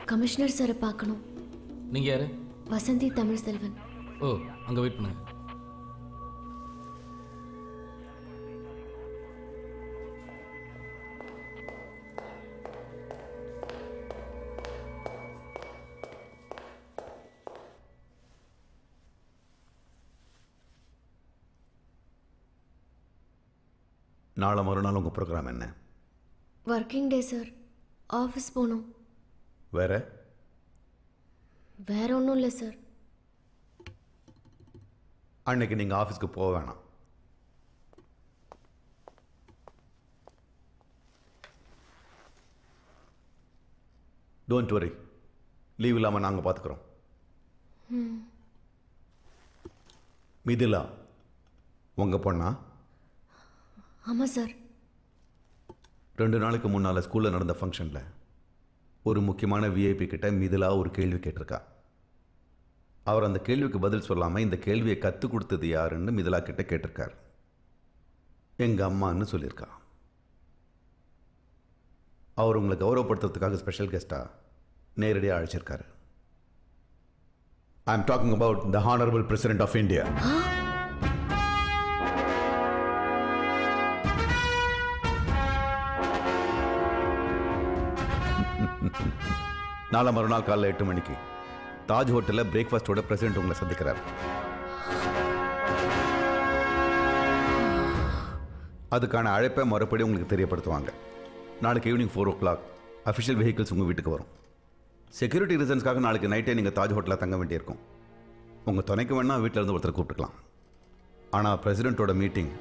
Commissioner சாரை பார்க்கணும். நீங்க யாரு? வசந்தி தமிழ் செல்வன். ஓ, அங்க வெயிட் பண்ணுங்க. நாளை மறுநாள் உங்கள் ப்ரோக்ராம் என்ன? Working day sir. ஆஃபீஸ் போகணும். வேற ஒன்றும் இல்லை சார். அன்னைக்கு நீங்கள் ஆஃபீஸ்க்கு போக வேணாம். டோன்ட் வரி, லீவ் இல்லாமல் நாங்கள் பார்த்துக்குறோம். மிதிலா உங்கள் பொண்ணா? ஆமாம் சார். 2 நாளைக்கு முன்னால் ஸ்கூலில் நடந்த ஃபங்க்ஷனில் ஒரு முக்கியமான விஐபி கிட்ட மிதிலா ஒரு கேள்வி கேட்டிருக்கா. அவர் அந்த கேள்விக்கு பதில் சொல்லாமல் இந்த கேள்வியை கற்றுக் கொடுத்தது யாருன்னு மிதிலா கிட்ட கேட்டிருக்கார். எங்கள் அம்மான்னு சொல்லியிருக்கா. அவர் உங்களை கௌரவப்படுத்துறதுக்காக ஸ்பெஷல் கெஸ்ட்டாக நேரடியாக அழைச்சிருக்காரு. I am talking about the honourable president of India. நாளை மறுநாள் காலையில் 8 மணிக்கு தாஜ் ஹோட்டலில் பிரேக்ஃபாஸ்டோட பிரசிடென்ட் உங்களை சந்திக்கிறார். அதுக்கான அழைப்பை மறுபடி உங்களுக்கு தெரியப்படுத்துவாங்க. நாளைக்கு ஈவினிங் 4 o'clock அஃபிஷியல் வெஹிக்கிள்ஸ் உங்கள் வீட்டுக்கு வரும். செக்யூரிட்டி ரீசன்ஸ்க்காக நாளைக்கு நைட்டே நீங்கள் தாஜ் ஹோட்டலில் தங்க வேண்டியிருக்கும். உங்கள் துணைக்கு வேணால் வீட்டில் இருந்து ஒருத்தர் கூப்பிட்டுக்கலாம். ஆனால் பிரசிடென்ட்டோட மீட்டிங்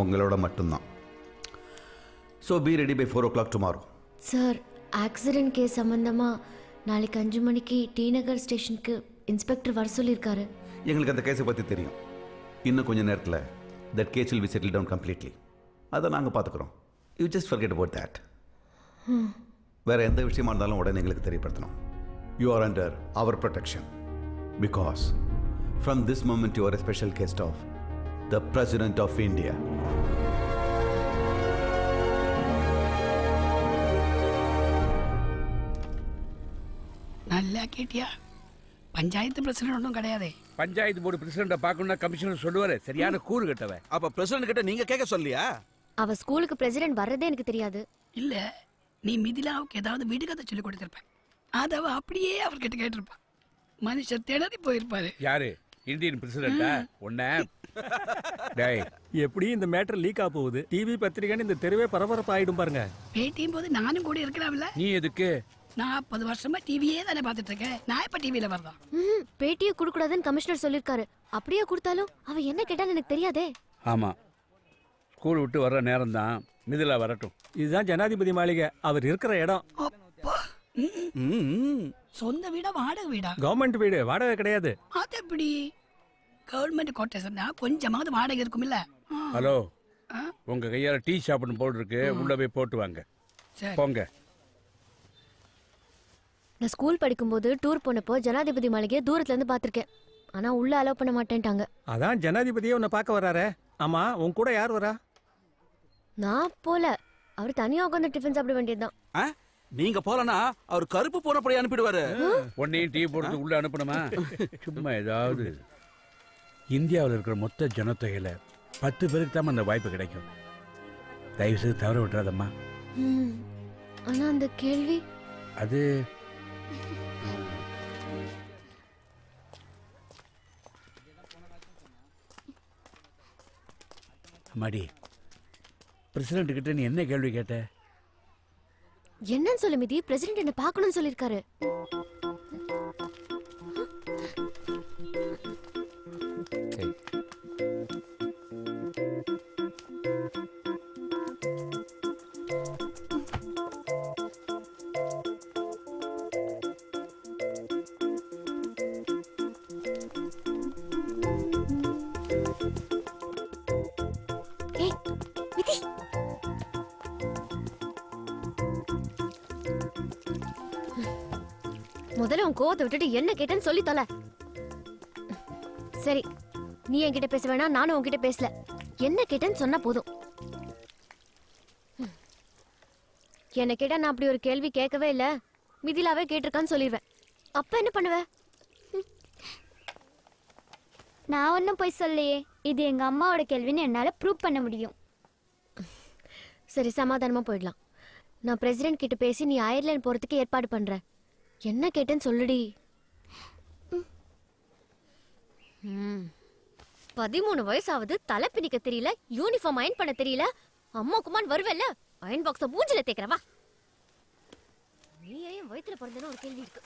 உங்களோட மட்டும்தான். So be ready by 4 o'clock tomorrow. Sir, accident case சம்பந்தமா நாளைக்கு 5 மணிக்கு டி நகர் ஸ்டேஷனுக்கு இன்ஸ்பெக்டர் வர சொல்லியிருக்காரு. எங்களுக்கு அந்த கேஸை பற்றி தெரியும். இன்னும் கொஞ்சம் நேரத்தில் that case will be settle down completely. அதை நாங்கள் பார்த்துக்குறோம். You just forget about that. வேறு எந்த விஷயமா இருந்தாலும் உடனே எங்களுக்கு தெரியப்படுத்தணும். You are under our protection because from this moment you are a special guest of the president of India. நல்லா கேட்டியா? பஞ்சாயத்து பிரசிடென்ட் ஒன்றும் கிடையாது. பஞ்சாயத்து போர்டு பிரசிடென்ட்டை பார்க்கணும்னா கமிஷனர் சொல்லுவாரு. சரியான கூறு கட்டவன். அப்ப பிரசிடென்ட் கிட்ட நீங்க கேட்க சொல்லியா? அவ ஸ்கூலுக்கு பிரசிடென்ட் வர்றதே எனக்கு தெரியாது. இல்ல, நீ மிதிலாவுக்கு ஏதாவது வீடுகதை சொல்லி கொடுத்திருப்ப. அதவ அப்படியே அவர்கிட்ட கேட்டிருப்பா. மனுஷர் திணறி போயிருப்பாரு. யாரு? இந்தியன் பிரசிடென்ட்டா? ஒன்ன டேய், எப்படி இந்த மேட்டர் லீக் ஆக போகுது? டிவி பத்திரிகைன்னு இந்த தெருவே பரபரப்பு ஆயிடும் பாருங்க. பேட்டியும் போது நானும் கூட இருக்கலாம்ல. நீ எதுக்கு? 40 வருஷமா டிவியே தானே பார்த்துட்டு இருக்கேன். நான் இப்ப டிவியில வரதான். பேட்டியை கொடுக்கூடாதுன்னு கமிஷனர் சொல்லியிருக்காரு. அப்படியே கொடுத்தாலும் அவ என்ன கேட்டான்னு எனக்கு தெரியாதே. ஆமா, ஸ்கூல் விட்டு வர்ற நேரம் தான். மிதிலா வரட்டும். இதுதான் ஜனாதிபதி மாளிகை. அவர் இருக்கிற இடம். சொந்த வீடா வாடகை வீடா? கவர்மெண்ட் வீடு, வாடகை கிடையாது. அது எப்படி? கவர்மெண்ட் கோட்டேஷன்னா கொஞ்சமாவது வாடகை இருக்கும் இல்ல? ஹலோ, உங்க கையால டீ ஷாப்னு போர்டு இருக்கு. உள்ள போய் போட்டு வாங்க. போங்க. நான் ஸ்கூல் படிக்கும்போது டூர் போனப்போ ஜனாதிபதி மாளிகையை தூரத்துல இருந்து பாத்திருக்கேன். ஆனா உள்ள அலோவ் பண்ண மாட்டேன்ட்டாங்க. அதான் ஜனாதிபதியே உன்னை பார்க்க வராரே. ஆமா, உன் கூட யார் வரா? நான் போல. அவர் தனியா உட்காந்து டிஃபன் சாப்பிட வேண்டியதுதான். நீங்க போலனா அவர் கருப்பு போனப்படி அனுப்பிடுவாரு. உன்னையும் டீ போடுறது உள்ள அனுப்பணுமா? சும்மா ஏதாவது. இந்தியாவில் இருக்கிற மொத்த ஜனத்தொகையில 10 பேருக்கு தான் அந்த வாய்ப்பு கிடைக்கும். தயவு செய்து தவற விட்டுறாதம்மா. ஆனா அந்த கேள்வி அது மடி. பிரசிடென்ட் கிட்ட நீ என்ன கேள்வி கேட்ட? என்னன்னு சொல்லு மிதி. பிரசிடென்ட் என்ன பார்க்கணும்னு சொல்லிருக்காரு. முதல்ல உன் கோவத்தை விட்டுட்டு என்ன கேட்டேன்னு சொல்லி தொலை. சரி, நீ என்கிட்ட பேச வேணாம், நானும் உன்கிட்ட பேசல. என்ன கேட்டேன்னு சொன்னா போதும். என்ன கேட்டா நான் அப்படி ஒரு கேள்வி கேட்கவே இல்ல. மிதிலாவே கேட்டிருக்கான்னு சொல்லிடுவேன். அப்ப என்ன பண்ணுவ? நான் ஒன்றும் போய் சொல்லையே. இது எங்க அம்மாவோட கேள்வின்னு என்னால ப்ரூவ் பண்ண முடியும். சரி, சமாதானமா போயிடலாம். நான் பிரசிடென்ட் கிட்ட பேசி நீ அயர்லாந்து போறதுக்கு ஏற்பாடு பண்றேன். என்ன கேட்டேன்னு சொல்லுடி. 13 வயசாவது, தலை பிணிக்க தெரியல, யூனிஃபார்ம் அயன் பண்ண தெரியல. அம்மா குமான் வருவல்ல, அயன் பாக்ஸ மூஞ்சில தேக்கிறவா. நீ ஏன் வயித்துல பிறந்தேன்னு ஒரு கேள்வி இருக்கு.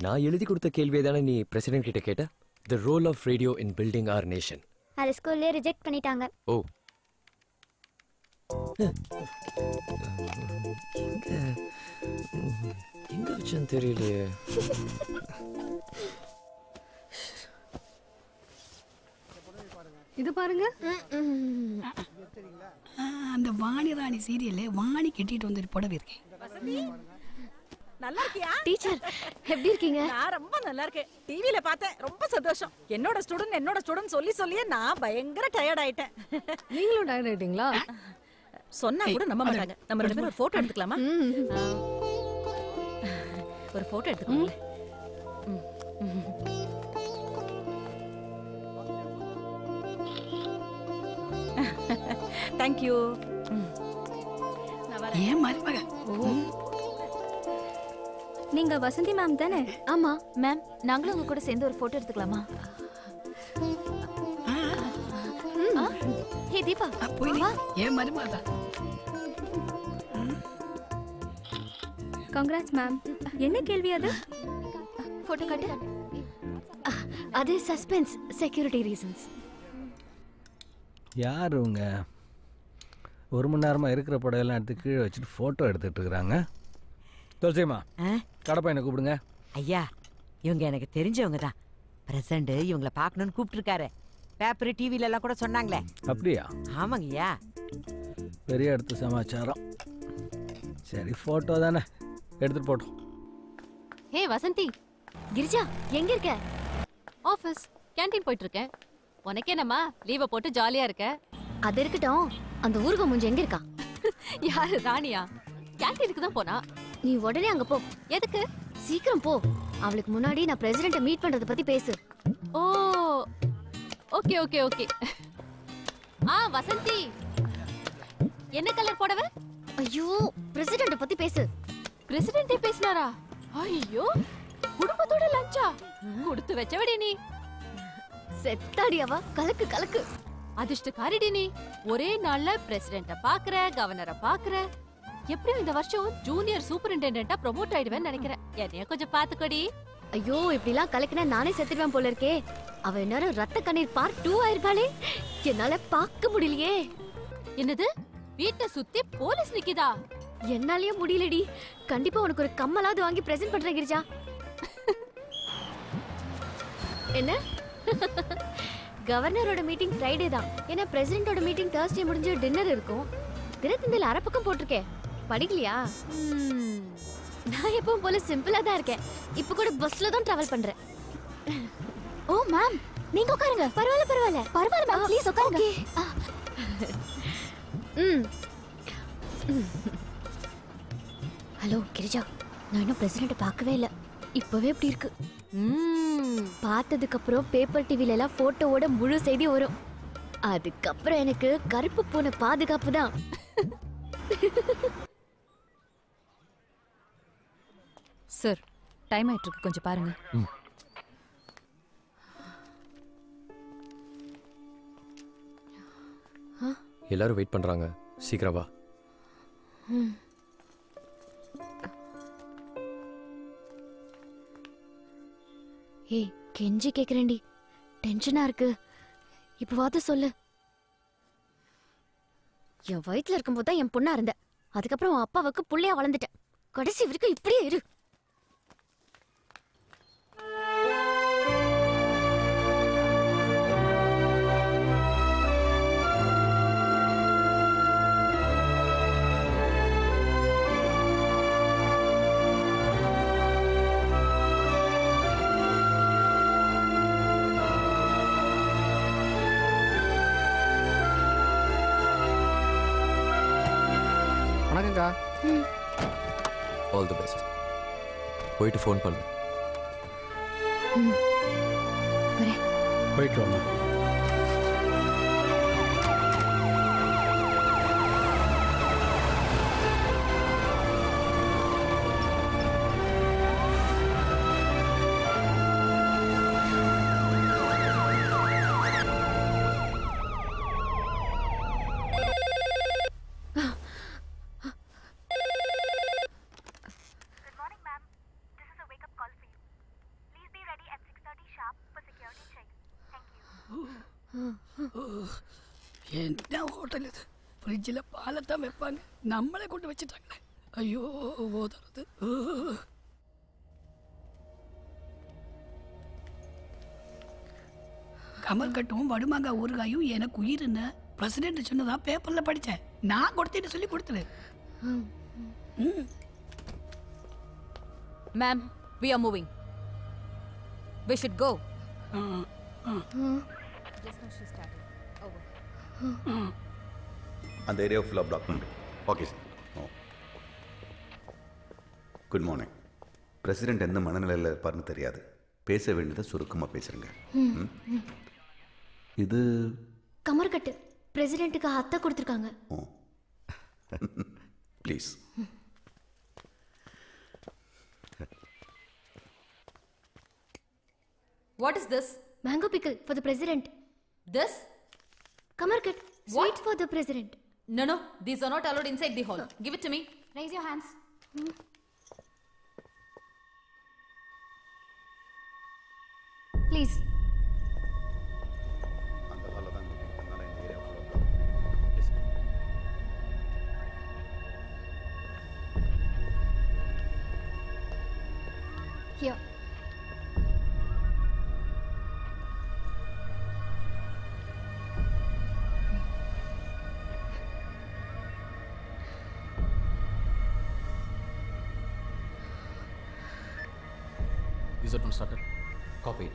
நான் எழுதி கொடுத்த கேள்வியை தானே நீ பிரசிடென்ட் கிட்ட கேட்ட? The role of radio in building our nation. அது ஸ்கூல்லே ரிஜெக்ட் பண்ணிட்டாங்க. ஓ, எங்க வச்சேன்னு தெரியலையே. இது பாருங்க. அந்த வாணி ராணி சீரியல்ல வாணி கட்டிட்டு வந்து புடவை இருக்கேன். நல்லா இருக்கியா டீச்சர்? எப்படி இருக்கீங்க? நான் ரொம்ப நல்லா இருக்கேன். டிவில பார்த்தேன், ரொம்ப சந்தோஷம். என்னோட ஸ்டூடண்ட் சொல்லி சொல்லியே நான் பயங்கர டயர்ட் ஆயிட்டேன். நீங்களும் டயர்ட் ஆயிட்டீங்களா? சொன்னா கூட நம்ப மாட்டாங்க. நம்ம ரெண்டு பேரும் ஒரு போட்டோ எடுத்துக்கலாமா? ஒரு போட்டோ எடுத்துக்கோங்க. Thank you. ஏன் மருமக? நீங்க வசந்தி மேம் தானே? ஆமா மேம். நாங்களும் உங்க கூட சேர்ந்து ஒரு போட்டோ எடுத்துக்கலாமா? ஹே தீபா, போய் ஏன் மருமக? Congrats ma'am. என்ன கேள்வி அது? போட்டோ காட்டு. அது சஸ்பென்ஸ், செக்யூரிட்டி ரீசன்ஸ். யார் இவங்க? ஒரு மணி நேரமாக இருக்கிற படையெல்லாம் எடுத்து கீழே வச்சுட்டு ஃபோட்டோ எடுத்துகிட்டு இருக்கிறாங்க. துளசியம்மா, கடப்பையனை கூப்பிடுங்க. ஐயா, இவங்க எனக்கு தெரிஞ்சவங்க தான். பிரசண்ட் இவங்கள பார்க்கணும்னு கூப்பிட்டுருக்காரு. பேப்பர் டிவில எல்லாம் கூட சொன்னாங்களே. அப்படியா? ஆமாங்கய்யா. பெரிய இடத்து சமாச்சாரம். சரி, ஃபோட்டோ தானே, எடுத்துட்டு போட்டோம். ஹே வசந்தி. கிரிஜா, எங்க இருக்க? ஆஃபீஸ் கேண்டீன் போயிட்டு இருக்கேன். உனக்கு என்னம்மா லீவை போட்டு ஜாலியா இருக்க? அது இருக்கட்டும், அந்த ஊருக முஞ்ச எங்க இருக்கா? யாரு? ராணியா? கேண்டீனுக்கு தான் போனா. நீ உடனே அங்க போ. எதுக்கு? சீக்கிரம் போ. அவளுக்கு முன்னாடி நான் பிரசிடென்ட்ட மீட் பண்றத பத்தி பேசு. ஓ, ஓகே ஓகே ஓகே. வசந்தி, என்ன கலர் புடவை? ஐயோ, பிரசிடென்ட்ட பத்தி பேசு. பிரசிடென்ட்டே பேசினாரா? ஐயோ, குடும்பத்தோட லஞ்சா? கொடுத்து வச்சவடி நீ. செத்தாடி அவ. கலக்கு கலக்கு. அதிர்ஷ்டக்காரிடி நீ. ஒரே நாள்ல பிரசிடென்ட்ட பாக்குற, கவர்னரை பாக்குற. எப்படியும் இந்த வருஷம் ஜூனியர் சூப்பரிண்டெண்டன்ட்டா ப்ரமோட் ஆயிடுவேன்னு நினைக்கிறேன். என்னைய கொஞ்சம் பாத்துக்கோடி. ஐயோ, இப்படிலாம் கலக்கினா நானே செத்துடுவேன் போல இருக்கே. அவ என்ன ரத்த கண்ணீர் பார்ட் 2 ஆயிருப்பாளே. என்னால பார்க்க முடியலையே. என்னது? வீட்டை சுத்தி போலீஸ் நிக்குதா? என்னாலயே முடியலடி. கண்டிப்பா உனக்கு ஒரு கம்மலாவது வாங்கி பிரசன்ட் பண்றேன் கிரிஜா. என்ன? கவர்னரோட மீட்டிங் ஃப்ரைடே தான். ஏன்னா பிரசிடென்ட்டோட மீட்டிங் Thursday முடிஞ்சு டின்னர் இருக்கும். தினத்தந்தில அரப்பக்கம் போட்டிருக்கேன். படிக்கலையா? நான் எப்பவும் போல சிம்பிளா தான் இருக்கேன். இப்ப கூட பஸ்ல தான் டிராவல் பண்றேன். ஓ மேம், நீங்க உட்காருங்க. பரவாயில்ல பரவாயில்ல பரவாயில்ல மேம், ப்ளீஸ் உட்காருங்க. ஹலோ கிரிஜா, நான் இன்னும் பிரசிடென்ட்ட பார்க்கவே இல்லை. இப்பவே எப்படி இருக்கு? பார்த்ததுக்கு அப்புறம் பேப்பர் டிவில எல்லாம் போட்டோவோட முழு செய்தி வரும். அதுக்கப்புறம் எனக்கு கருப்பு பூனை பாதுகாப்பு தான். சார், டைம் ஆயிட்டு இருக்கு, கொஞ்சம் பாருங்க. எல்லாரும் வெயிட் பண்றாங்க, சீக்கிரம் வா. ஏய், கெஞ்சி கேக்குறேன்டி. டென்ஷனா இருக்கு. இப்ப வாத சொல்லு. என் வயிற்றுல இருக்கும்போது தான் என் பொண்ணா இருந்த. அதுக்கப்புறம் உன் அப்பாவுக்கு புள்ளையா வளர்ந்துட்டேன். கடைசி வரைக்கும் இப்படியே இரு. வரேன்க்கா. All the best. போயிட்டு ஃபோன் பண்ணு. போயிட்டு வாங்க. என்ன ஹோட்டல் இது? ஃப்ரிட்ஜில் பாலைத்தான் வைப்பாங்க, நம்மளே கொண்டு வச்சுட்டாங்களே. ஐயோ ஓதுறது. கமல் கட்டும் வடுமாங்காய் ஊறுகாயும் எனக்கு உயிர்னு பிரசிடென்ட் சொன்னதா பேப்பர்ல படித்தேன். நான் கொடுத்தேன்னு சொல்லி கொடுத்துரு. Ma'am, we are moving. We should go. அந்த ஏரியா ஃபுல்லாக பிளாக் பண்ணுறேன். Okay sir. Good morning. President எந்த மனநிலையில் இருப்பார்னு தெரியாது. பேச வேண்டியதை சுருக்கமாக பேசுகிறேங்க. இது கமர்கட்டு பிரசிடென்ட்டுக்கு அத்தை கொடுத்துருக்காங்க. ஓ please. What is this? Mango pickle for the president. This? Kamarkat, sweet for the president. No, these are not allowed inside the hall. Give it to me. Raise your hands. Please. அந்த ஹாலில் தான் meeting பண்ணாலும் இந்த area ஃபுல்லாக black. Here. Is it not started? Copy it.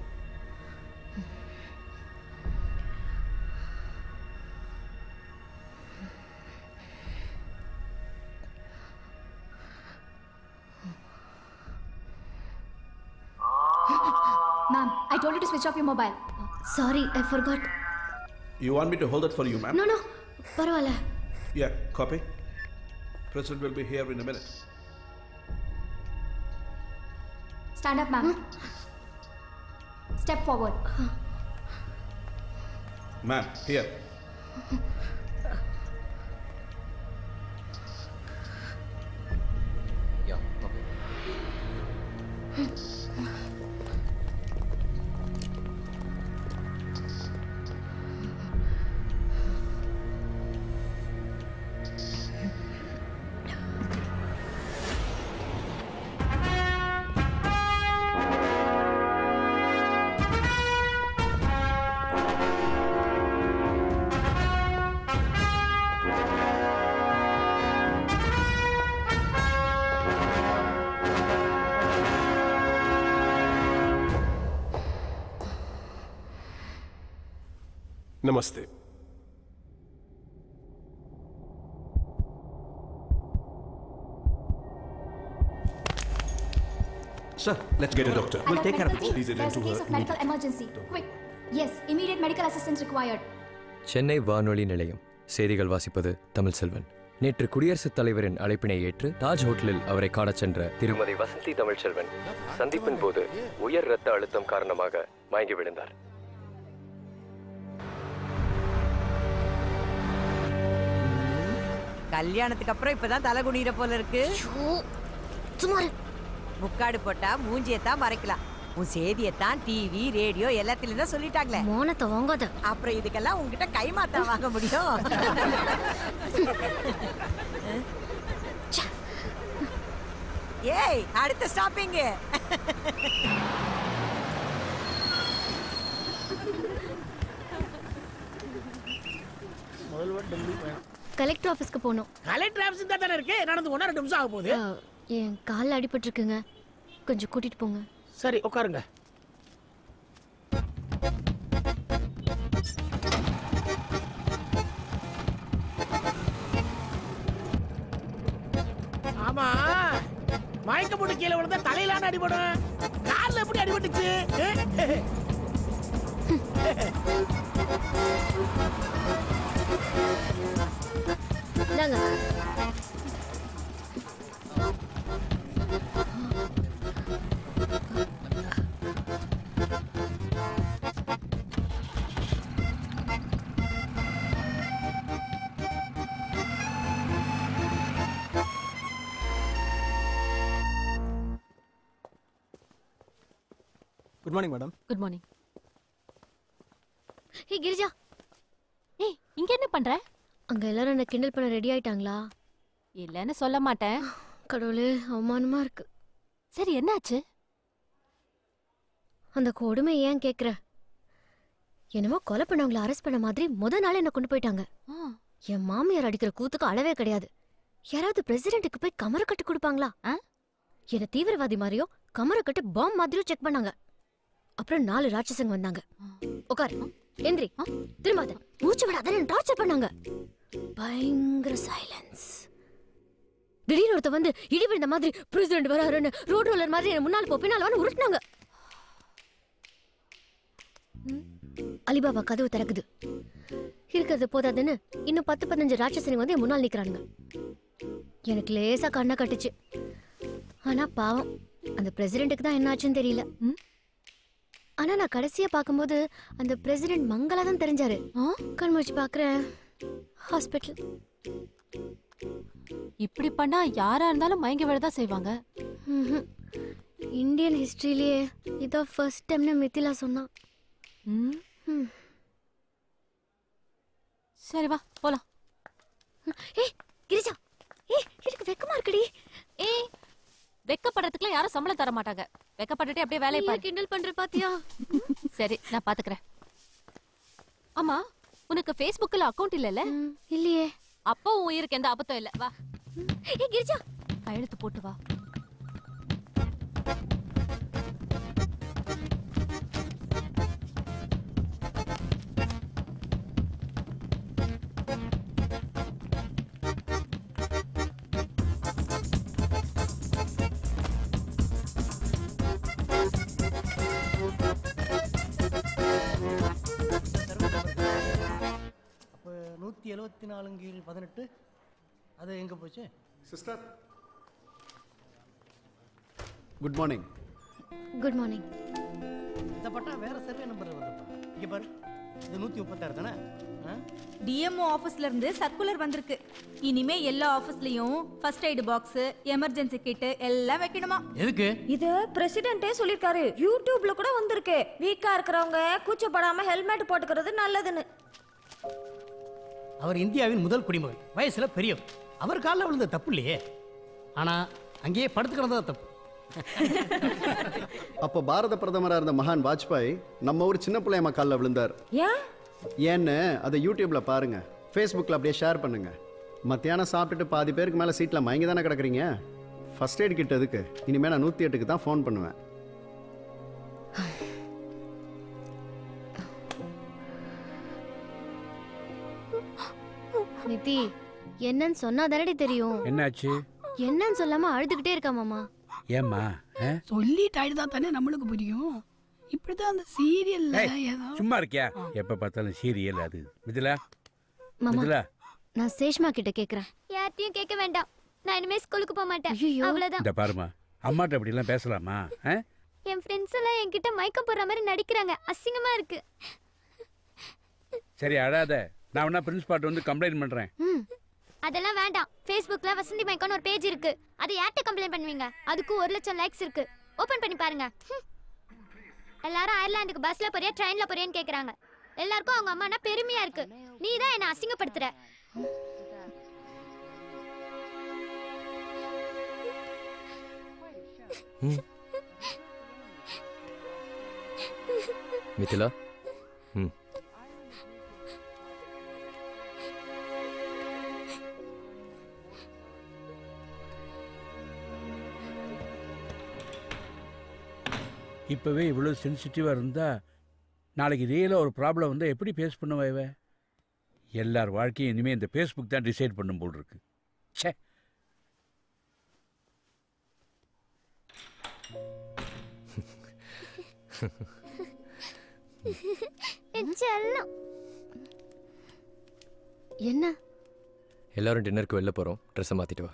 Ma'am, I told you to switch off your mobile. Sorry, I forgot. You want me to hold it for you, ma'am? No, பரவாயில்ல. Yeah, copy. President will be here in a minute. Stand up, ma'am. Step forward. Ma'am, here. Yeah, copy. नमस्ते. Sir, let's get a doctor. We'll take care of it. Please attend to her. Case of medical emergency. Quick. Yes, immediate medical assistance required. Chennai வானொலி நிலையம். செய்திகள் வாசிப்பது தமிழ் செல்வன். நேற்று குடியரசுத் தலைவரின் அழைப்பினை ஏற்று தாஜ் ஹோட்டலில் அவரை காணச் சென்ற திருமதி வசந்தி தமிழ்செல்வன் சந்திப்பின் போது உயர் இரத்த அழுத்தம் காரணமாக மயங்கி விழுந்தார். கல்யாணத்துக்கு அப்புறம் இப்பதான் தலை குனிற போல இருக்கு. முக்காடு போட்டா மூஞ்சியத்தான் மறைக்கலாம். உன் செய்தியத்தான் டிவி ரேடியோ எல்லாத்திலும் தான் சொல்லிட்டாங்களே. மோனத்தை வாங்காத. அப்புறம் இதுக்கெல்லாம் உங்ககிட்ட கைமாத்தா வாங்க முடியும்? ஏய், அடுத்த ஸ்டாப்பிங். கலெக்டர் ஆபீஸ்க்கு போகணும். கலெக்டர் ஆபீஸ் தான் இருக்கு. நடந்து 1 2 நிமிஷம் ஆக போகுது. என் காலில் அடிபட்டு இருக்குங்க, கொஞ்சம் கூட்டிட்டு போங்க. சரி, உட்காருங்க. மயக்க போட்டு கீழே விழுந்தா தலையிலான அடிபடும். கால்ல எப்படி அடிபட்டுச்சு? Good morning madam. Good morning. Hey Girija, ஏய் இங்க என்ன பண்ற? அங்க எல்லாரும் என்ன கிண்டல் பண்ண ரெடி ஆயிட்டாங்களா? இல்லன்னு சொல்ல மாட்டேன். கடவுளே, அவமானமா இருக்கு. சரி என்னாச்சு? அந்த கொடுமை ஏன் கேக்குற? என்னமோ கொலை பண்ணவங்களை அரெஸ்ட் பண்ண மாதிரி முத நாள் என்ன கொண்டு போயிட்டாங்க. என் மாமியார் அடிக்கிற கூத்துக்கு அளவே கிடையாது. யாராவது பிரசிடென்ட்டுக்கு போய் கமர கட்டு கொடுப்பாங்களா? என்ன தீவிரவாதி மாதிரியோ கமர கட்டு பாம் மாதிரியோ செக் பண்ணாங்க. அப்புறம் 4 ராட்சசங்க வந்தாங்க. உட்கார், எந்திரி, திரும்பாத, மூச்சு விடாத டார்ச்சர் பண்ணாங்க. பயங்கர சைலன்ஸ். திடீர்னு ஒருத்த வந்து இடி விழுந்த மாதிரி பிரசிடென்ட் வராருன்னு ரோட் ரோலர் மாதிரி என்ன முன்னால போ பின்னால வந்து உருட்டுனாங்க. அலிபாபா கதவு திறக்குது. இருக்கிறது போதாதுன்னு இன்னும் 10-15 ராட்சசனுங்க வந்து என் முன்னால் நிக்கிறானுங்க. எனக்கு லேசா கண்ணை கட்டுச்சு. ஆனா பாவம், அந்த பிரசிடென்ட்டுக்கு தான் என்ன ஆச்சுன்னு தெரியல. ஆனா நான் கடைசியா பாக்கும்போது அந்த பிரசிடென்ட் மங்களா தான் தெரிஞ்சாரு. கண் முடிச்சு பாக்குறேன், ஹாஸ்பிட்டல். இப்படி பண்ணா யாரா இருந்தாலும் மயங்கி விழதான் செய்வாங்க. இந்தியன் ஹிஸ்டரியிலேயே இதான் ஃபர்ஸ்ட் டைம்னு மித்திலா சொன்னா. சரி வா போலாம். ஏய் கிரிஜா, ஏய் எனக்கு வெக்கமா இருக்குடி. ஏய் வெக்கப்படுறதுக்குலாம் யாரும் சம்பளம் தர மாட்டாங்க. வெக்கப்பட்டுட்டே அப்படியே வேலையை பாரு. கிண்டல் பண்ற பாத்தியா? சரி நான் பாத்துக்கிறேன். ஆமா, உனக்கு Facebookல அக்கவுண்ட் இல்லல? இல்லையே. அப்போ உன் உயிருக்கு எந்த ஆபத்தும் இல்ல. வா. ஏய் கிரிஜா, கையெழுத்து போட்டு வா. அப்போ 174/18 அது எங்கே போச்சு? Sister, good morning. Good morning. இந்த பட்டா வேற சர்வே நம்பர் வருதுப்பா. இங்கே பாரு, இது 136 தானே? டிஎம்ஓ ஆபீஸ்ல இருந்து சர்க்குலர் வந்திருக்கு. இனிமே எல்லா ஆபீஸ்லயும் first aid box, emergency kit எல்லாம் வைக்கணுமா? எதுக்கு? இது பிரசிடென்ட்டே சொல்லிருக்காரு. யூடியூப்ல கூட வந்திருக்கு. வீக்கா இருக்கிறவங்க கூச்சப்படாம ஹெல்மெட் போட்டுக்கிறது நல்லதுன்னு. அவர் இந்தியாவின் முதல் குடிமகன், வயசுல பெரியவர். அவர் காலில் விழுந்த தப்பு இல்லையே. ஆனா அங்கேயே படுத்துக்கிறது தான் தப்பு. அப்போ பாரத பிரதமராக இருந்த மகான் வாஜ்பாய் நம்ம ஊர் சின்ன பிள்ளையம்மா காலில் விழுந்தார். ஏன்னு அதை யூடியூப்ல பாருங்க, ஃபேஸ்புக்கில் அப்படியே ஷேர் பண்ணுங்க. மத்தியானம் சாப்பிட்டுட்டு பாதி பேருக்கு மேலே சீட்டில் மயங்கி தானே கிடக்குறீங்க. ஃபர்ஸ்ட் எய்ட் கிட்ட எதுக்கு? இனிமேல் நான் 108க்கு தான் ஃபோன் பண்ணுவேன். நிதி, என்னன்னு சொன்னா தானடி தெரியும். என்னாச்சு? என்னன்னு சொல்லாம அழுதுகிட்டே இருக்கா மாமா. ஏம்மா? சொல்லிட்டு அழுதா தானே நம்மளுக்கு புரியும். இப்படிதான் அந்த சீரியல்ல ஏதோ. சும்மா இருக்கியா? எப்ப பார்த்தாலும் சீரியல் அது. மிதிலா, மாமா, மிதிலா, நான் சேஷ்மா கிட்ட கேக்குறேன். யார்ட்டையும் கேட்க வேண்டாம். நான் இனிமே ஸ்கூலுக்கு போக மாட்டேன். அவ்வளவுதான். இந்த பாருமா, அம்மாட்ட அப்படி எல்லாம் பேசலாமா? என் ஃப்ரெண்ட்ஸ் எல்லாம் என்கிட்ட மயக்கம் போடுற மாதிரி நடிக்கிறாங்க. அசிங்கமா இருக்கு. சரி அழாத. நான் வேணா பிரின்சிபால்ட்ட வந்து கம்ப்ளைண்ட் பண்றேன். அதெல்லாம் வேண்டாம். Facebookல வசந்தி மைக்கான ஒரு பேஜ் இருக்கு. அது யார்ட்ட கம்ப்ளைண்ட் பண்ணுவீங்க? அதுக்கு 1 லட்சம் லைக்ஸ் இருக்கு. ஓபன் பண்ணி பாருங்க. எல்லாரும் அயர்லாந்துக்கு பஸ்ல போறியா ட்ரெயின்ல போறியான்னு கேக்குறாங்க. எல்லாருக்கும் அவங்க அம்மானா பெருமையா இருக்கு. நீ தான் என்ன அசிங்கப்படுத்துற. மிதிலா, இப்போவே இவ்வளோ சென்சிட்டிவாக இருந்தால் நாளைக்கு ரியலாக ஒரு ப்ராப்ளம் வந்தால் எப்படி ஃபேஸ் பண்ணுவா இவ? எல்லார் வாழ்க்கையும் இனிமேல் இந்த ஃபேஸ்புக் தான் டிசைட் பண்ணும் போல் இருக்கு. சே, செல்லம். என்ன? எல்லாரும் டின்னருக்கு வெளில போகிறோம், ட்ரெஸ்ஸை மாற்றிட்டு வா.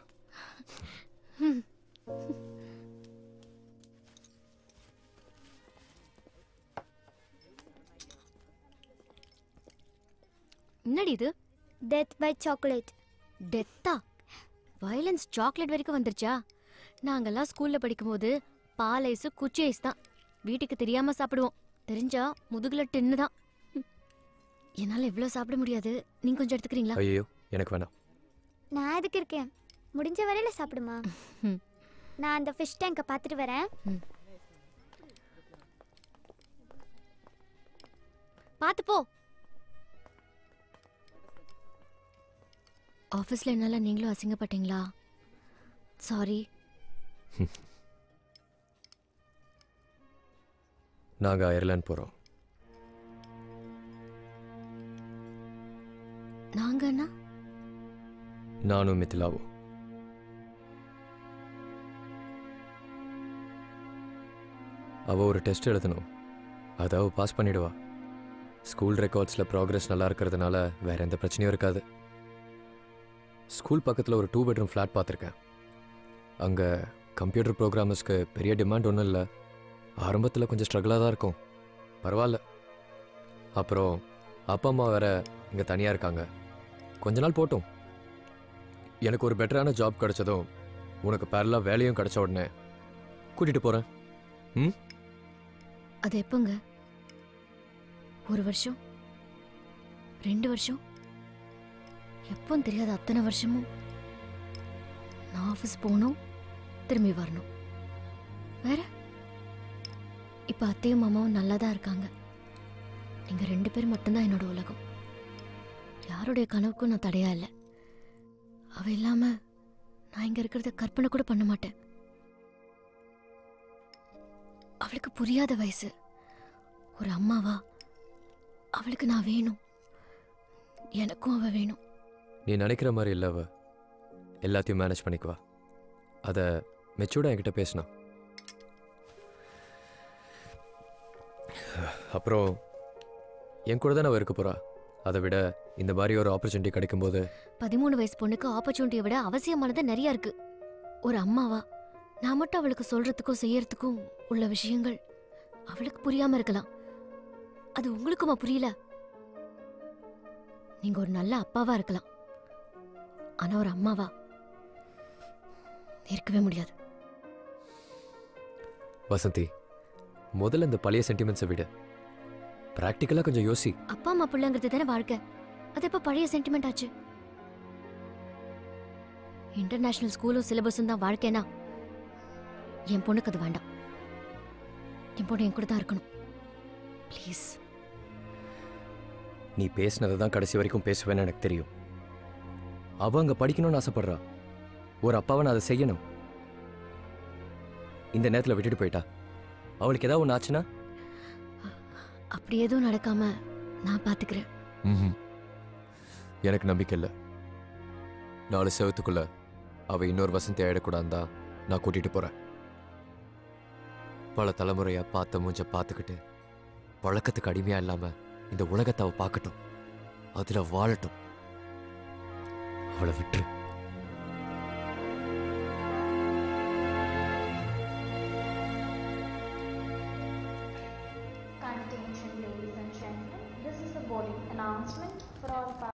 என்னடி இது? Death by chocolate. டெத்தா? வயலன்ஸ் சாக்லேட் வரைக்கும் வந்துருச்சா? நாங்கெல்லாம் ஸ்கூல்ல படிக்கும்போது பால் ஐஸு குச்சி ஐஸ் தான். வீட்டுக்கு தெரியாம சாப்பிடுவோம். தெரிஞ்சா முதுகுல டின்னு தான். என்னால இவ்வளோ சாப்பிட முடியாது. நீங்க கொஞ்சம் எடுத்துக்கிறீங்களா? ஐயோ, எனக்கு வேணாம். நான் எதுக்கு இருக்கேன்? முடிஞ்ச வரையில சாப்பிடுமா? நான் அந்த ஃபிஷ் டேங்கை பார்த்துட்டு வரேன். பார்த்து போ. ஆஃபீஸில் என்னால நீங்களும் அசிங்கப்பட்டீங்களா? சாரி. நாங்கள் அயர்லாந்து போகிறோம். நாங்கன்னா? நானும் மிதிலாவும். அவள் ஒரு டெஸ்ட் எழுதணும், அதை அவள் பாஸ் பண்ணிடுவா. ஸ்கூல் ரெக்கார்ட்ஸில் ப்ராக்ரஸ் நல்லா இருக்கிறதுனால வேற எந்த பிரச்சனையும் இருக்காது. ஸ்கூல் பக்கத்தில் ஒரு 2 bedroom ஃப்ளாட் பார்த்துருக்கேன். அங்கே கம்ப்யூட்டர் ப்ரோக்ராமர்ஸ்க்கு பெரிய டிமாண்ட் ஒன்றும் இல்லை. ஆரம்பத்தில் கொஞ்சம் ஸ்ட்ரகிளாக தான் இருக்கும், பரவாயில்ல. அப்புறம் அப்பா அம்மா வேற இங்கே தனியாக இருக்காங்க. கொஞ்ச நாள் போட்டோம். எனக்கு ஒரு பெட்டரான ஜாப் கிடைச்சதும் உனக்கு பேரலாக வேலையும் கிடைச்ச உடனே கூட்டிகிட்டு போகிறேன். ம், அது எப்போங்க? 1 வருஷம், 2 வருஷம், எப்போன்னு தெரியாது. அத்தனை வருஷமும் நான் ஆஃபீஸ் போகணும், திரும்பி வரணும். வேற இப்போ அத்தையும் மாமாவும் நல்லா தான் இருக்காங்க. நீங்கள் 2 பேர் மட்டும்தான் என்னோட உலகம். யாருடைய கனவுக்கும் நான் தடையா இல்லை. அவ இல்லாம நான் இங்க இருக்கிறத கற்பனை கூட பண்ண மாட்டேன். அவளுக்கு புரியாத வயசு. ஒரு அம்மாவா அவளுக்கு நான் வேணும், எனக்கும் அவ வேணும். நீ நினைக்கிற மாதிரி இல்லை. அவ எல்லாத்தையும் மேனேஜ் பண்ணிக்குவா. அதை மெச்சூர்டாக என்கிட்ட பேசினா. அப்புறம் என் கூட தான் அவள் இருக்க போகிறா. அதை விட இந்த மாதிரி ஒரு ஆப்பர்ச்சுனிட்டி கிடைக்கும்போது 13 வயசு பொண்ணுக்கு ஆப்பர்ச்சுனிட்டியை விட அவசியமானது நிறைய இருக்கு. ஒரு அம்மாவா நான் மட்டும் அவளுக்கு சொல்றதுக்கும் செய்யறதுக்கும் உள்ள விஷயங்கள் அவளுக்கு புரியாம இருக்கலாம். அது உங்களுக்குமா புரியல? நீங்க ஒரு நல்ல அப்பாவா இருக்கலாம், ஆனா ஒரு அம்மாவா இருக்கவே முடியாது. வசந்தி, முதல்ல இந்த பழைய சென்டிமெண்ட்ஸை விட பிராக்டிக்கலாக கொஞ்சம் யோசி. அப்பா அம்மா பிள்ளைங்கிறது தானே வாழ்க்கை. அது எப்ப பழைய சென்டிமெண்ட் ஆச்சு? இன்டர்நேஷனல் ஸ்கூலும் சிலபஸும் தான் வாழ்க்கைனா என் பொண்ணுக்கு அது வேண்டாம். என் பொண்ணு என் கூட தான் இருக்கணும். ப்ளீஸ். நீ பேசினதை தான் கடைசி வரைக்கும் பேசுவேன்னு எனக்கு தெரியும். அவ அங்கே படிக்கணும்னு ஆசைப்படுறா. ஒரு அப்பாவை நான் அதை செய்யணும். இந்த நேரத்தில் விட்டுட்டு போயிட்டா அவளுக்கு ஏதாவது ஒன்று ஆச்சுன்னா? அப்படி எதுவும் நடக்காம நான் பாத்துக்கிறேன். எனக்கு நம்பிக்கை இல்லை. 4 செவத்துக்குள்ள அவ இன்னொரு வசந்தி ஆயிடக்கூடாது தான் நான் கூட்டிட்டு போறேன். பல தலைமுறையா பார்த்த மூஞ்ச பார்த்துக்கிட்டு பழக்கத்துக்கு அடிமையா இல்லாம இந்த உலகத்தை அவ பார்க்கட்டும், அதுல வாழட்டும். அவளை விட்டுரு.